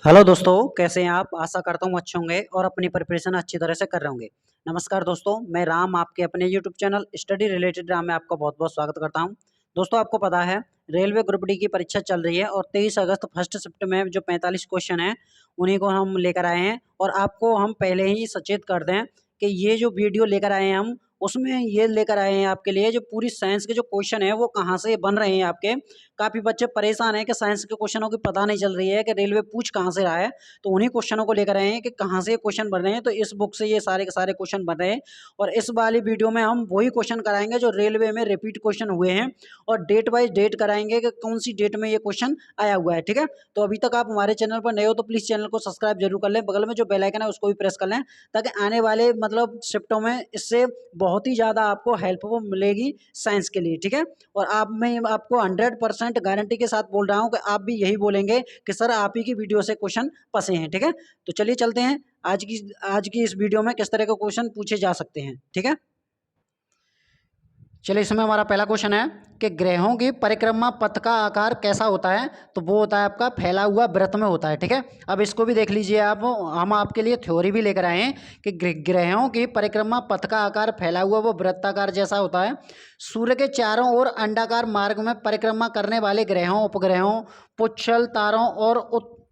Hello दोस्तों, कैसे हैं आप। आशा करता हूँ अच्छे होंगे और अपनी प्रिपरेशन अच्छी तरह से कर रहे होंगे। नमस्कार दोस्तों, मैं राम आपके अपने YouTube channel study related Ram में आपका बहुत बहुत स्वागत करता हूँ। दोस्तों, आपको पता है रेलवे ग्रुप डी की परीक्षा चल रही है और 23 अगस्त फर्स्ट शिफ्ट में जो 45 क्वेश्चन हैं उन्हीं को हम लेकर आए हैं। और आपको हम पहले ही सचेत कर दें कि ये जो वीडियो लेकर आए हैं हम, उसमें ये लेकर आए हैं आपके लिए जो पूरी साइंस के जो क्वेश्चन है वो कहाँ से बन रहे हैं आपके। काफ़ी बच्चे परेशान हैं कि साइंस के क्वेश्चनों की पता नहीं चल रही है कि रेलवे पूछ कहाँ से रहा है। तो उन्हीं क्वेश्चनों को लेकर आए हैं कि कहाँ से क्वेश्चन बन रहे हैं। तो इस बुक से ये सारे के सारे क्वेश्चन बन रहे हैं और इस वाली वीडियो में हम वही क्वेश्चन कराएंगे जो रेलवे में रिपीट क्वेश्चन हुए हैं और डेट वाइज डेट कराएंगे कि कौन सी डेट में ये क्वेश्चन आया हुआ है। ठीक है, तो अभी तक आप हमारे चैनल पर नए हो तो प्लीज़ चैनल को सब्सक्राइब जरूर कर लें, बगल में जो बेल आइकन है उसको भी प्रेस कर लें ताकि आने वाले मतलब शिफ्टों में इससे बहुत ही ज़्यादा आपको हेल्पफुल मिलेगी साइंस के लिए। ठीक है, और मैं आपको 100% गारंटी के साथ बोल रहा हूँ कि आप भी यही बोलेंगे कि सर आप ही की वीडियो से क्वेश्चन फंसे हैं। ठीक है, तो चलिए चलते हैं आज की इस वीडियो में किस तरह के क्वेश्चन पूछे जा सकते हैं। ठीक है, चलिए इसमें हमारा पहला क्वेश्चन है कि ग्रहों की परिक्रमा पथ का आकार कैसा होता है। तो वो होता है आपका फैला हुआ वृत्त में होता है। ठीक है, अब इसको भी देख लीजिए आप, हम आपके लिए थ्योरी भी लेकर आए हैं कि ग्रहों की परिक्रमा पथ का आकार फैला हुआ वो वृत्ताकार जैसा होता है। सूर्य के चारों ओर अंडाकार मार्ग में परिक्रमा करने वाले ग्रहों, उपग्रहों, पुच्छल तारों और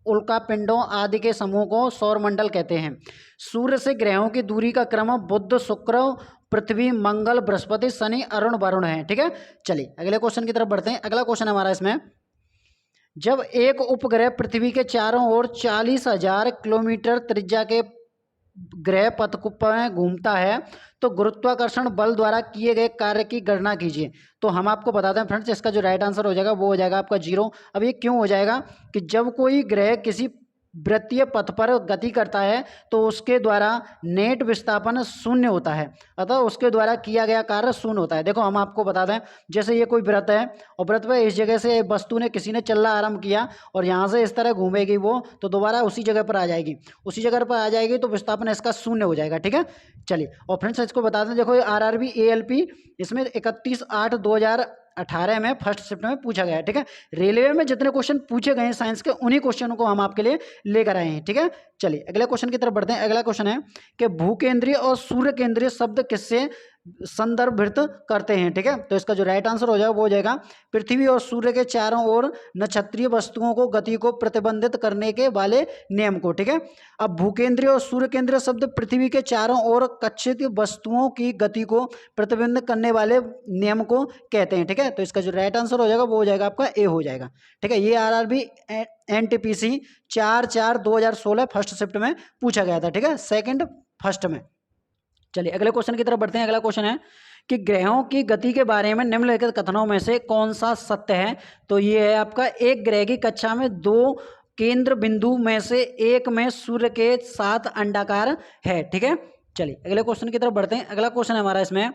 उल्का पिंडों आदि के समूह को सौरमंडल कहते हैं। सूर्य से ग्रहों की दूरी का क्रम बुध, शुक्र, पृथ्वी, मंगल, बृहस्पति, शनि, अरुण, वरुण है। ठीक है, चलिए अगले क्वेश्चन की तरफ बढ़ते हैं। अगला क्वेश्चन हमारा इसमें, जब एक उपग्रह पृथ्वी के चारों ओर 40,000 किलोमीटर त्रिज्या के ग्रह पथ में घूमता है तो गुरुत्वाकर्षण बल द्वारा किए गए कार्य की गणना कीजिए। तो हम आपको बताते हैं फ्रेंड्स, इसका जो राइट आंसर हो जाएगा वो हो जाएगा आपका 0। अब ये क्यों हो जाएगा कि जब कोई ग्रह किसी वृत्तीय पथ पर गति करता है तो उसके द्वारा नेट विस्थापन शून्य होता है, अतः उसके द्वारा किया गया कार्य शून्य होता है। देखो हम आपको बता दें, जैसे ये कोई वृत्त है और वृत्त पर इस जगह से वस्तु ने किसी ने चलना आरंभ किया और यहाँ से इस तरह घूमेगी वो, तो दोबारा उसी जगह पर आ जाएगी, उसी जगह पर आ जाएगी तो विस्थापन इसका शून्य हो जाएगा। ठीक है, चलिए और फ्रेंड्स इसको बता दें, देखो RRB ALP इसमें 31/8/2018 में फर्स्ट शिफ्ट में पूछा गया है। ठीक है, रेलवे में जितने क्वेश्चन पूछे गए हैं साइंस के उन्हीं क्वेश्चनों को हम आपके लिए लेकर आए हैं। ठीक है, चलिए अगले क्वेश्चन की तरफ बढ़ते हैं। अगला क्वेश्चन है कि भूकेंद्रीय और सूर्य केंद्रीय शब्द किससे संदर्भित करते हैं। ठीक है, तो इसका जो राइट आंसर हो जाएगा वो हो जाएगा पृथ्वी और सूर्य के चारों ओर नक्षत्रीय वस्तुओं को गति को प्रतिबंधित करने के वाले नियम को। ठीक है, अब भूकेंद्रीय और सूर्य केंद्रीय शब्द पृथ्वी के चारों ओर कक्षित वस्तुओं की गति को प्रतिबंधित करने वाले नियम को कहते हैं। ठीक है, तो इसका जो राइट आंसर हो जाएगा वो हो जाएगा आपका ए हो जाएगा। ठीक है, ये RRB NTPC 4/4/2016 फर्स्ट शिफ्ट में पूछा गया था। ठीक है, सेकंड फर्स्ट में। चलिए अगले क्वेश्चन की तरफ बढ़ते हैं। अगला क्वेश्चन है कि ग्रहों की गति के बारे में निम्नलिखित कथनों में से कौन सा सत्य है। तो ये है आपका, एक ग्रह की कक्षा में दो केंद्र बिंदु में से एक में सूर्य के 7 अंडाकार है। ठीक है, चलिए अगले क्वेश्चन की तरफ बढ़ते हैं। अगला क्वेश्चन है हमारा इसमें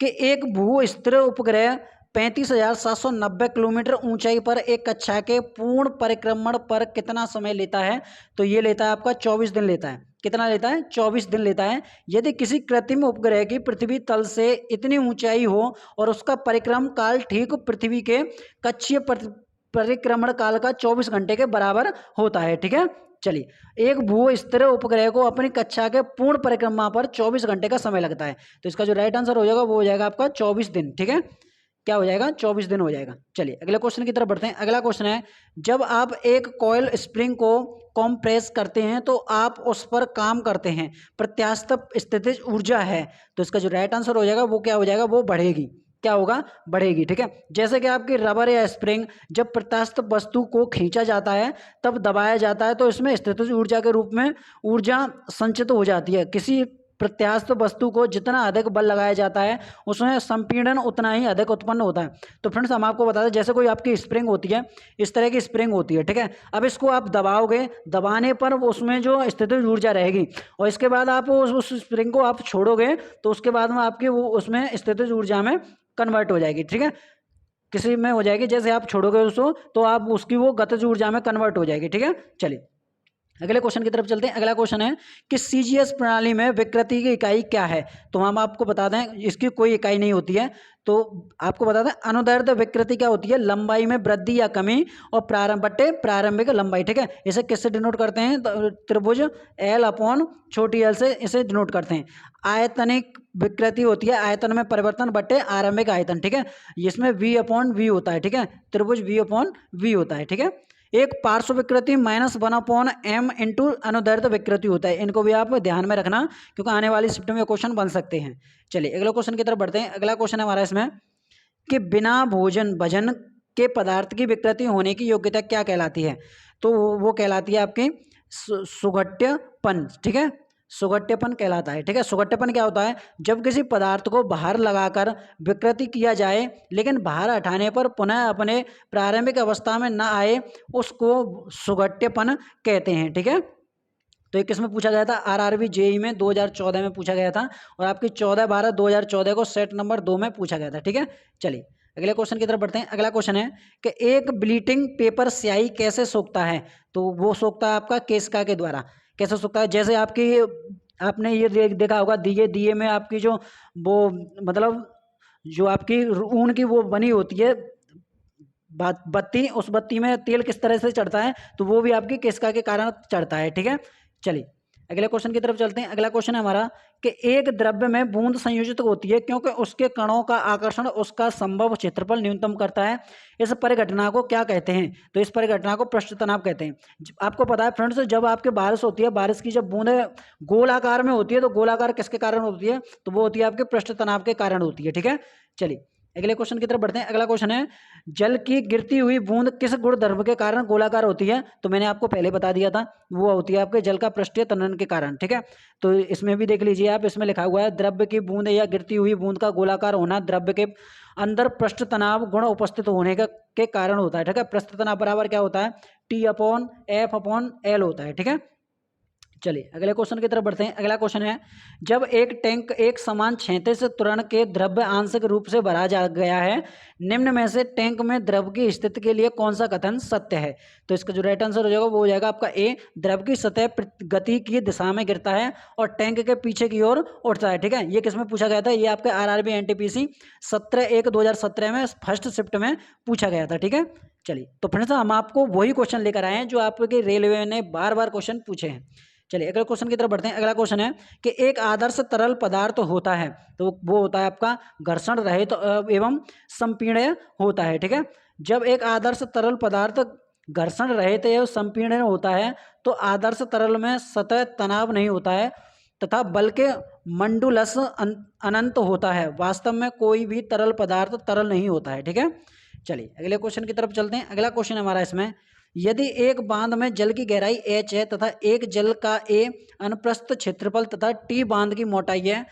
कि एक भू स्थिर उपग्रह 35,790 किलोमीटर ऊंचाई पर एक कक्षा के पूर्ण परिक्रमण पर कितना समय लेता है। तो ये लेता है आपका 24 दिन लेता है। कितना लेता है? 24 दिन लेता है। यदि किसी कृत्रिम उपग्रह की पृथ्वी तल से इतनी ऊंचाई हो और उसका परिक्रमण काल ठीक पृथ्वी के कक्षीय परिक्रमण काल का 24 घंटे के बराबर होता है। ठीक है, चलिए एक भू स्थिर उपग्रह को अपनी कक्षा के पूर्ण परिक्रमा पर 24 घंटे का समय लगता है। तो इसका जो राइट आंसर हो जाएगा वो हो जाएगा आपका 24 दिन। ठीक है, क्या हो जाएगा? 24 दिन हो जाएगा। चलिए अगले क्वेश्चन की तरफ बढ़ते हैं। अगला क्वेश्चन है, जब आप एक कॉइल स्प्रिंग को कॉम्प्रेस करते हैं तो आप उस पर काम करते हैं, प्रत्यास्थ स्थितिज ऊर्जा है। तो इसका जो राइट आंसर हो जाएगा वो क्या हो जाएगा? वो बढ़ेगी। क्या होगा? बढ़ेगी। ठीक है, जैसे कि आपकी रबर या स्प्रिंग जब प्रत्यास्थ वस्तु को खींचा जाता है तब दबाया जाता है तो इसमें स्थितिज ऊर्जा के रूप में ऊर्जा संचित हो जाती है। किसी प्रत्यास्थ वस्तु को जितना अधिक बल लगाया जाता है उसमें संपीड़न उतना ही अधिक उत्पन्न होता है। तो फ्रेंड्स हम आपको बता दें, जैसे कोई आपकी स्प्रिंग होती है, इस तरह की स्प्रिंग होती है। ठीक है, अब इसको आप दबाओगे, दबाने पर उसमें जो स्थितिज ऊर्जा रहेगी और इसके बाद आप उस स्प्रिंग को आप छोड़ोगे तो उसके बाद में आपकी वो उसमें स्थितिज ऊर्जा में कन्वर्ट हो जाएगी। ठीक है, किसी में हो जाएगी, जैसे आप छोड़ोगे उसको तो आप उसकी वो गतिज ऊर्जा में कन्वर्ट हो जाएगी। ठीक है, चलिए अगले क्वेश्चन की तरफ चलते हैं। अगला क्वेश्चन है कि सीजीएस प्रणाली में विकृति की इकाई क्या है। तो हम आपको बता दें इसकी कोई इकाई नहीं होती है। तो आपको बता दें अनुदैर्ध्य विकृति क्या होती है, लंबाई में वृद्धि या कमी और प्रारंभिक लंबाई। ठीक है, इसे किससे डिनोट करते हैं, तो त्रिभुज एल अपॉन छोटी एल से इसे डिनोट करते हैं। आयतनिक विकृति होती है आयतन में परिवर्तन बटे आरंभिक आयतन। ठीक है, इसमें वी अपॉन वी होता है। ठीक है, त्रिभुज वी अपॉन वी होता है। ठीक है, एक पार्श्व विकृति -1/m इंटू अनुदैर्ध्य विकृति होता है। इनको भी आप ध्यान में रखना क्योंकि आने वाली शिफ्ट में क्वेश्चन बन सकते हैं। चलिए अगले क्वेश्चन की तरफ बढ़ते हैं। अगला क्वेश्चन है हमारा इसमें कि बिना भोजन के पदार्थ की विकृति होने की योग्यता क्या कहलाती है। तो वो कहलाती है आपकी सुघट्यपन। ठीक है, सुघट्यपन कहलाता है। ठीक है, सुघट्यपन क्या होता है, जब किसी पदार्थ को बाहर लगाकर विकृति किया जाए लेकिन बाहर हटाने पर पुनः अपने प्रारंभिक अवस्था में न आए, उसको सुघट्यपन कहते हैं। ठीक है, तो ये किसमें पूछा गया था, आरआरबी जेई में 2014 में पूछा गया था और आपकी 14/12/2014 को सेट नंबर 2 में पूछा गया था। ठीक है, चलिए अगले क्वेश्चन की तरफ बढ़ते हैं। अगला क्वेश्चन है कि एक ब्लीटिंग पेपर स्याही कैसे सोखता है। तो वो सोखता है आपका केशिका के द्वारा। कैसे सोखता है, जैसे आपकी आपने ये देखा होगा दिए में आपकी जो वो मतलब जो आपकी ऊन की वो बनी होती है बत्ती, उस बत्ती में तेल किस तरह से चढ़ता है, तो वो भी आपकी केशिका के कारण चढ़ता है। ठीक है, चलिए अगले क्वेश्चन की तरफ चलते हैं। अगला क्वेश्चन है हमारा कि एक द्रव्य में बूंद संयोजित होती है क्योंकि उसके कणों का आकर्षण उसका संभव क्षेत्रफल न्यूनतम करता है। इस परिघटना को क्या कहते हैं, तो इस परिघटना को पृष्ठ तनाव कहते हैं। आपको पता है फ्रेंड्स, जब आपके बारिश होती है, बारिश की जब बूंदें गोलाकार में होती है, तो गोलाकार किसके कारण होती है, तो वो होती है आपके पृष्ठ तनाव के कारण होती है। ठीक है, चलिए अगले क्वेश्चन की तरफ बढ़ते हैं। अगला क्वेश्चन है जल की गिरती हुई बूंद किस गुणधर्म के कारण गोलाकार होती है। तो मैंने आपको पहले बता दिया था, वो होती है आपके जल का पृष्ठीय त्वरण के कारण। ठीक है, तो इसमें भी देख लीजिए आप, इसमें लिखा हुआ है द्रव्य की बूंद या गिरती हुई बूंद का गोलाकार होना द्रव्य के अंदर पृष्ठ तनाव गुण उपस्थित होने के कारण होता है। ठीक है, पृष्ठ तनाव बराबर क्या होता है, T/F/L होता है। ठीक है, चलिए अगले क्वेश्चन की तरफ बढ़ते हैं। अगला क्वेश्चन है जब एक टैंक एक समान क्षैतिज त्वरण के द्रव्य आंशिक रूप से भरा जा गया है, निम्न में से टैंक में द्रव की स्थिति के लिए कौन सा कथन सत्य है। तो इसका जो राइट आंसर हो जाएगा वो हो जाएगा आपका ए, द्रव की सतह गति की दिशा में गिरता है और टैंक के पीछे की ओर उठता है। ठीक है, ये किसमें पूछा गया था, ये आपके आरआरबी एनटीपीसी 17/1/2017 में फर्स्ट शिफ्ट में पूछा गया था। ठीक है, चलिए तो फ्रेंड्स हम आपको वही क्वेश्चन लेकर आए हैं जो आपके रेलवे ने बार बार क्वेश्चन पूछे हैं। चलिए अगले क्वेश्चन की तरफ बढ़ते हैं। अगला क्वेश्चन है कि एक आदर्श तरल पदार्थ होता है, तो वो होता है आपका घर्षण रहित एवं संपीड़य होता है। ठीक है, जब एक आदर्श तरल पदार्थ घर्षण रहित एवं संपीड़य होता है तो आदर्श तरल में सतह तनाव नहीं होता है तथा बल के मंडुलस अनंत होता है। वास्तव में कोई भी तरल पदार्थ तरल नहीं होता है। ठीक है, चलिए अगले क्वेश्चन की तरफ चलते हैं। अगला क्वेश्चन हमारा इसमें, यदि एक बांध में जल की गहराई h है तथा एक जल का a अनुप्रस्थ क्षेत्रफल तथा t बांध की मोटाई है,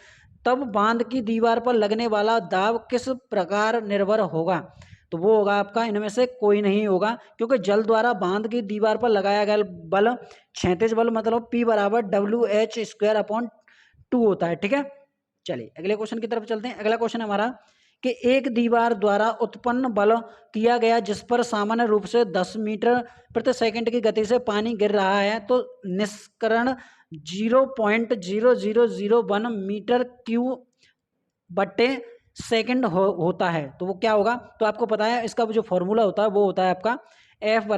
तब बांध की दीवार पर लगने वाला दाब किस प्रकार निर्भर होगा। तो वो होगा आपका इनमें से कोई नहीं होगा क्योंकि जल द्वारा बांध की दीवार पर लगाया गया बल क्षैतिज बल मतलब P = WH²/2 होता है। ठीक है, चलिए अगले क्वेश्चन की तरफ चलते हैं। अगला क्वेश्चन हमारा कि एक दीवार द्वारा उत्पन्न बल किया गया जिस पर सामान्य रूप से 10 मीटर प्रति सेकंड की गति से पानी गिर रहा है, तो निष्करण 0.0001 मीटर क्यूब बटे सेकंड होता है। तो वो क्या होगा, तो आपको पता है इसका जो फॉर्मूला होता है वो होता है आपका F =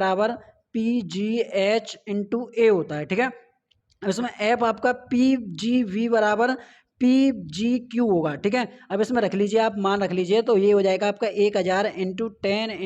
PGH/A होता है। ठीक है, इसमें F आपका PGV = PGQ होगा। ठीक है, अब इसमें रख लीजिए आप, मान रख लीजिए, तो ये हो जाएगा आपका 1000 × 10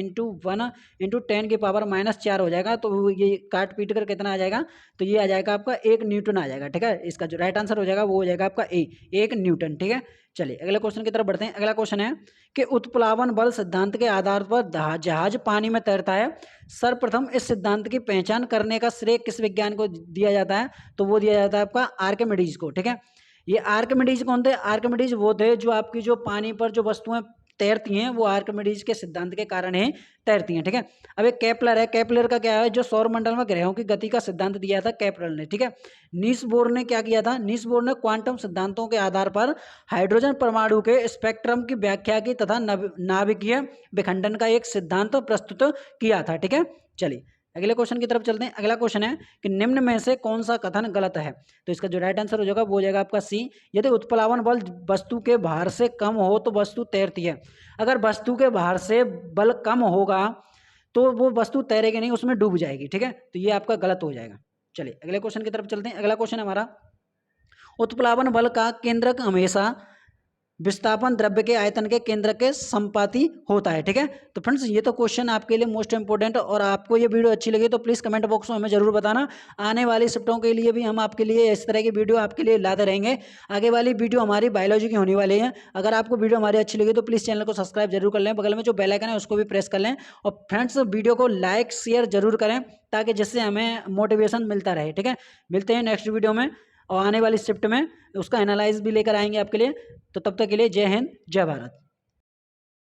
× 1 × 10⁻⁴ हो जाएगा। तो ये काट पीट कर कितना आ जाएगा, तो ये आ जाएगा आपका 1 न्यूटन आ जाएगा। ठीक है, इसका जो राइट आंसर हो जाएगा वो हो जाएगा आपका ए, 1 न्यूटन। ठीक है, चलिए अगले क्वेश्चन की तरफ बढ़ते हैं। अगला क्वेश्चन है कि उत्प्लावन बल सिद्धांत के आधार पर जहाज पानी में तैरता है। सर्वप्रथम इस सिद्धांत की पहचान करने का श्रेय किस विज्ञान को दिया जाता है, तो वो दिया जाता है आपका आर्किमिडीज को। ठीक है, ये आर्किमिडीज कौन थे, आर्किमिडीज वो थे जो आपकी जो पानी पर जो वस्तुएं तैरती हैं वो आर्किमिडीज के सिद्धांत के कारण ही तैरती हैं। ठीक है, अब एक केपलर है, केपलर का क्या है, जो सौरमंडल में ग्रहों की गति का सिद्धांत दिया था केपलर ने। ठीक है, नील्स बोर ने क्या किया था, नील्स बोर ने क्वांटम सिद्धांतों के आधार पर हाइड्रोजन परमाणु के स्पेक्ट्रम की व्याख्या की तथा नाभिकीय विखंडन का एक सिद्धांत प्रस्तुत किया था। ठीक है, चलिए अगले क्वेश्चन की तरफ चलते हैं। अगला क्वेश्चन है कि निम्न में से कौन सा कथन गलत है। तो इसका जो राइट आंसर हो जाएगा वो हो जाएगा आपका सी। यदि उत्प्लावन बल वस्तु के भार से कम हो तो वस्तु तैरती है। अगर वस्तु के भार से बल कम होगा तो वो वस्तु तैरेगी नहीं, उसमें डूब जाएगी। ठीक है, तो ये आपका गलत हो जाएगा। चलिए अगले क्वेश्चन की तरफ चलते हैं। अगला क्वेश्चन है हमारा, उत्प्लावन बल का केंद्रक हमेशा विस्थापन द्रव्य के आयतन के केंद्र के संपाती होता है। ठीक है, तो फ्रेंड्स ये तो क्वेश्चन आपके लिए मोस्ट इंपोर्टेंट है, और आपको ये वीडियो अच्छी लगी तो प्लीज़ कमेंट बॉक्स में हमें जरूर बताना। आने वाली शिफ्टों के लिए भी हम आपके लिए इस तरह की वीडियो आपके लिए लाते रहेंगे। आगे वाली वीडियो हमारी बायोलॉजी की होने वाली है। अगर आपको वीडियो हमारी अच्छी लगी तो प्लीज़ चैनल को सब्सक्राइब जरूर कर लें, बगल में जो बेल आइकन है उसको भी प्रेस कर लें, और फ्रेंड्स वीडियो को लाइक शेयर जरूर करें ताकि जिससे हमें मोटिवेशन मिलता रहे। ठीक है, मिलते हैं नेक्स्ट वीडियो में, और आने वाली शिफ्ट में उसका एनालाइज भी लेकर आएंगे आपके लिए। तो तब तक के लिए जय हिंद, जय भारत।